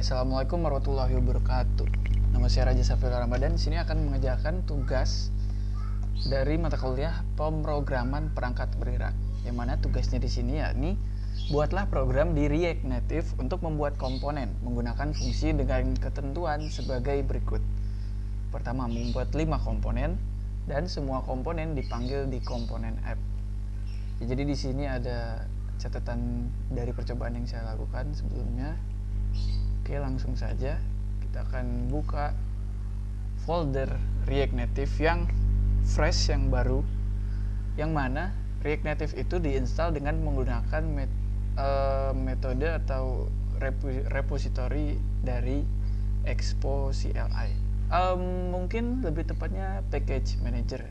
Assalamualaikum warahmatullahi wabarakatuh. Nama saya Raja Safir Ramadan. Di sini akan mengerjakan tugas dari mata kuliah pemrograman perangkat bergerak. Yang mana tugasnya di sini yakni buatlah program di React Native untuk membuat komponen menggunakan fungsi dengan ketentuan sebagai berikut. Pertama, membuat 5 komponen dan semua komponen dipanggil di komponen app. Jadi di sini ada catatan dari percobaan yang saya lakukan sebelumnya. Oke, langsung saja kita akan buka folder React Native yang fresh, yang baru, yang mana React Native itu diinstal dengan menggunakan metode atau repository dari Expo CLI. Mungkin lebih tepatnya package manager.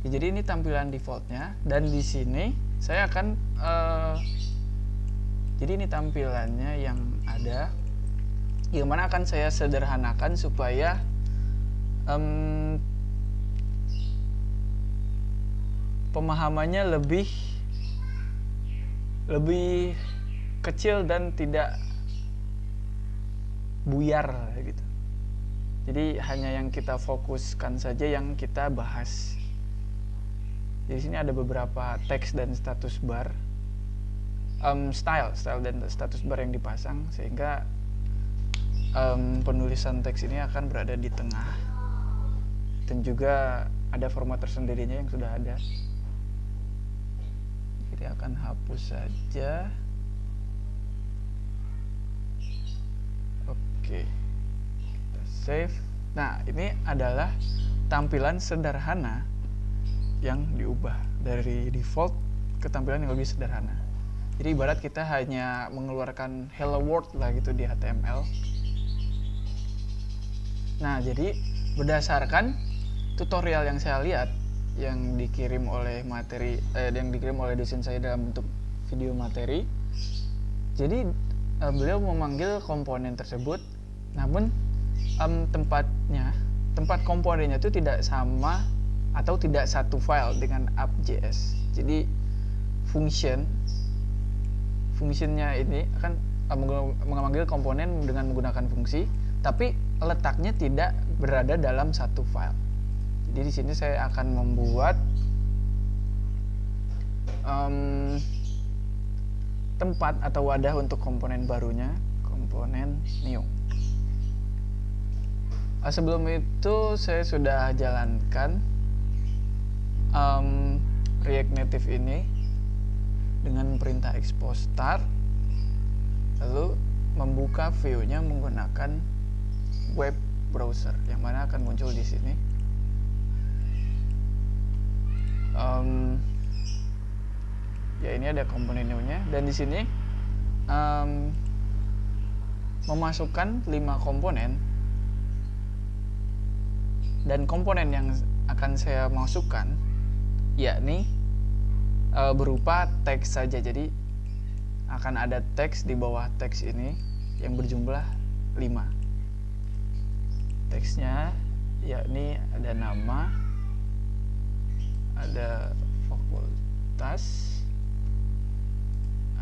Jadi ini tampilan defaultnya, dan di sini saya akan jadi ini tampilannya yang ada, yang mana akan saya sederhanakan supaya pemahamannya lebih kecil dan tidak buyar gitu. Jadi hanya yang kita fokuskan saja yang kita bahas. Di sini ada beberapa teks dan status bar, style dan status bar yang dipasang, sehingga penulisan teks ini akan berada di tengah, dan juga ada format tersendirinya yang sudah ada. Jadi akan hapus saja. Oke, kita save. Nah, ini adalah tampilan sederhana yang diubah dari default ke tampilan yang lebih sederhana. Jadi ibarat kita hanya mengeluarkan hello world lah gitu di HTML. Nah, jadi berdasarkan tutorial yang saya lihat, yang dikirim oleh dosen saya dalam bentuk video materi. Jadi beliau memanggil komponen tersebut, namun tempat komponennya itu tidak sama atau tidak satu file dengan app.js. Jadi fungsinya ini akan memanggil komponen dengan menggunakan fungsi, tapi letaknya tidak berada dalam satu file. Jadi di sini saya akan membuat tempat atau wadah untuk komponen barunya, komponen new. Sebelum itu saya sudah jalankan React Native ini dengan perintah export start, lalu membuka view-nya menggunakan web browser, yang mana akan muncul di sini. Ya, ini ada komponen new-nya, dan di sini memasukkan 5 komponen, dan komponen yang akan saya masukkan yakni berupa teks saja. Jadi akan ada teks di bawah teks ini yang berjumlah 5. Teksnya yakni ada nama, ada fakultas,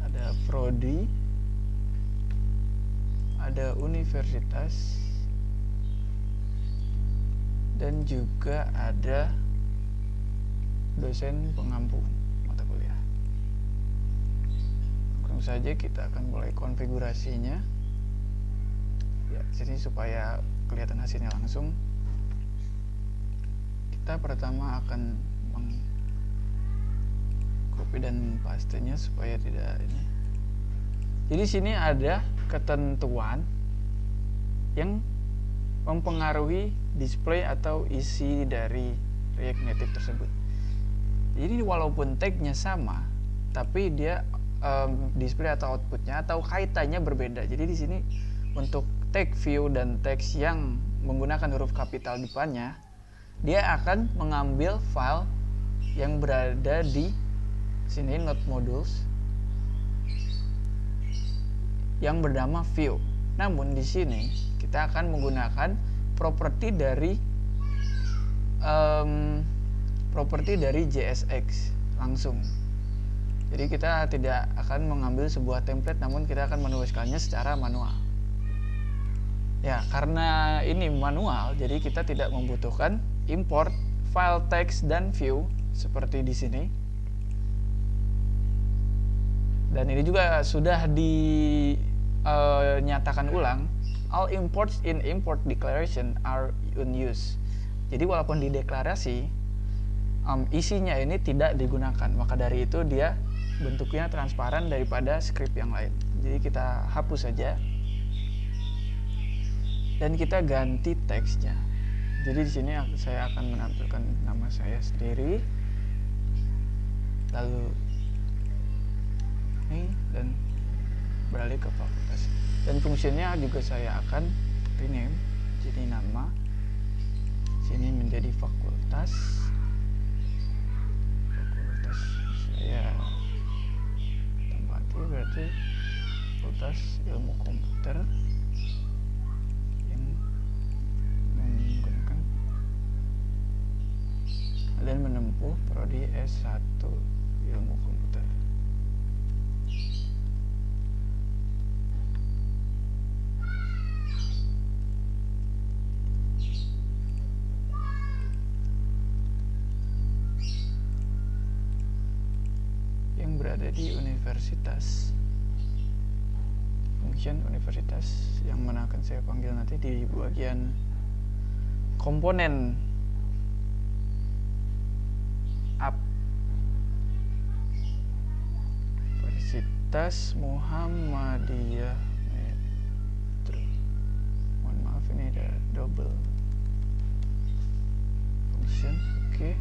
ada prodi, ada universitas, dan juga ada dosen pengampu mata kuliah. Langsung saja kita akan mulai konfigurasinya. Ya, jadi supaya kelihatan hasilnya langsung, kita pertama akan copy dan pastenya supaya tidak ini. Jadi sini ada ketentuan yang mempengaruhi display atau isi dari React Native tersebut. Jadi walaupun tagnya sama, tapi dia display atau outputnya atau kaitannya berbeda. Jadi di sini untuk tag view dan teks yang menggunakan huruf kapital depannya, dia akan mengambil file yang berada di sini, node modules, yang bernama view. Namun di sini kita akan menggunakan properti dari JSX langsung. Jadi kita tidak akan mengambil sebuah template, namun kita akan menuliskannya secara manual. Ya, karena ini manual, jadi kita tidak membutuhkan import file text dan view seperti di sini. Dan ini juga sudah dinyatakan ulang, all imports in import declaration are unused. Jadi walaupun di deklarasi isinya ini tidak digunakan, maka dari itu dia bentuknya transparan daripada script yang lain. Jadi kita hapus saja dan kita ganti teksnya. Jadi di sini saya akan menampilkan nama saya sendiri, lalu ini, dan beralih ke fakultas. Dan fungsinya juga saya akan rename jadi nama. Sini menjadi fakultas. Fakultas saya tempati berarti fakultas ilmu komputer yang menggunakan dan menempuh prodi S1 ilmu komputer. Yang berada di universitas. Function universitas yang mana akan saya panggil nanti di bagian komponen app. Universitas Muhammadiyah Metro. Mohon maaf, ini ada double function. Oke.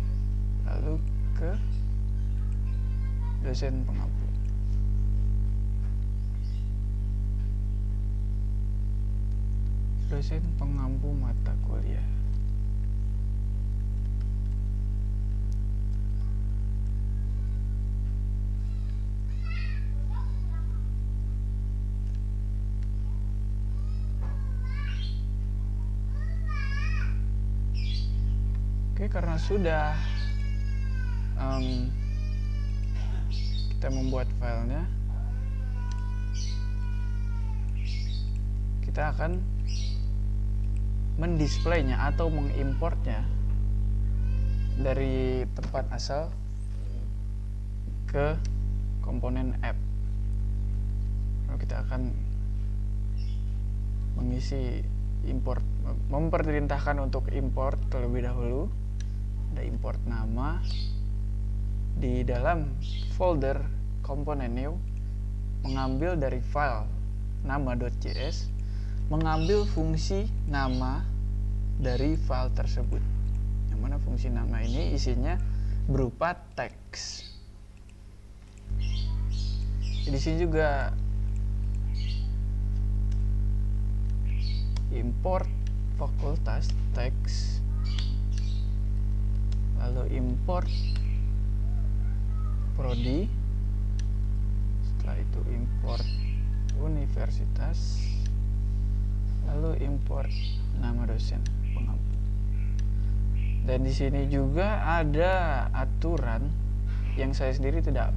Lalu ke dosen pengampu. Dosen pengampu mata kuliah. Oke, karena sudah kita membuat filenya, kita akan mendisplaynya atau mengimportnya dari tempat asal ke komponen app. Lalu kita akan mengisi import, memperintahkan untuk import terlebih dahulu. Ada import nama di dalam folder komponen new, mengambil dari file nama.js, mengambil fungsi nama dari file tersebut, yang mana fungsi nama ini isinya berupa teks. Di sini juga import fakultas teks, lalu import prodi, setelah itu import universitas, lalu import nama dosen pengampu. Dan di sini juga ada aturan yang saya sendiri tidak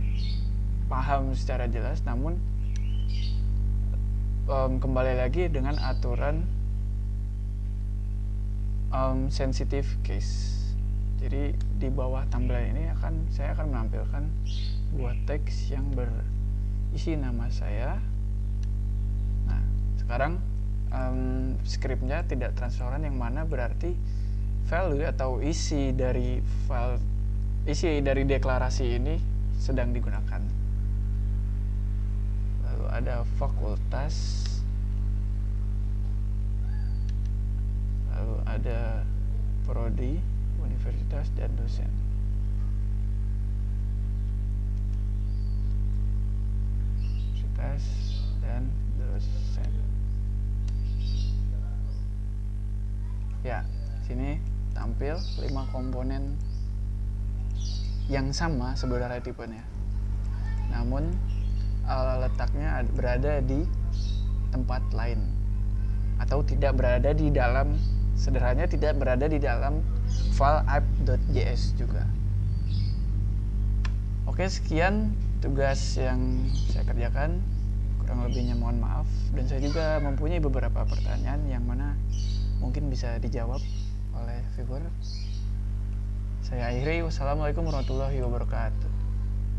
paham secara jelas, namun kembali lagi dengan aturan sensitive case. Jadi di bawah tampilan ini saya akan menampilkan buah teks yang berisi nama saya. Nah, sekarang scriptnya tidak transparan, yang mana berarti value atau isi dari deklarasi ini sedang digunakan. Lalu ada fakultas, lalu ada prodi, universitas, dan dosen. Universitas dan dosen. Ya, sini tampil 5 komponen yang sama sebenarnya tipenya, namun letaknya berada di tempat lain, atau tidak berada di dalam, sederhananya tidak berada di dalam file app.js juga. Oke, sekian tugas yang saya kerjakan. Kurang lebihnya mohon maaf. Dan saya juga mempunyai beberapa pertanyaan yang mana mungkin bisa dijawab oleh viewer. Saya akhiri. Wassalamualaikum warahmatullahi wabarakatuh.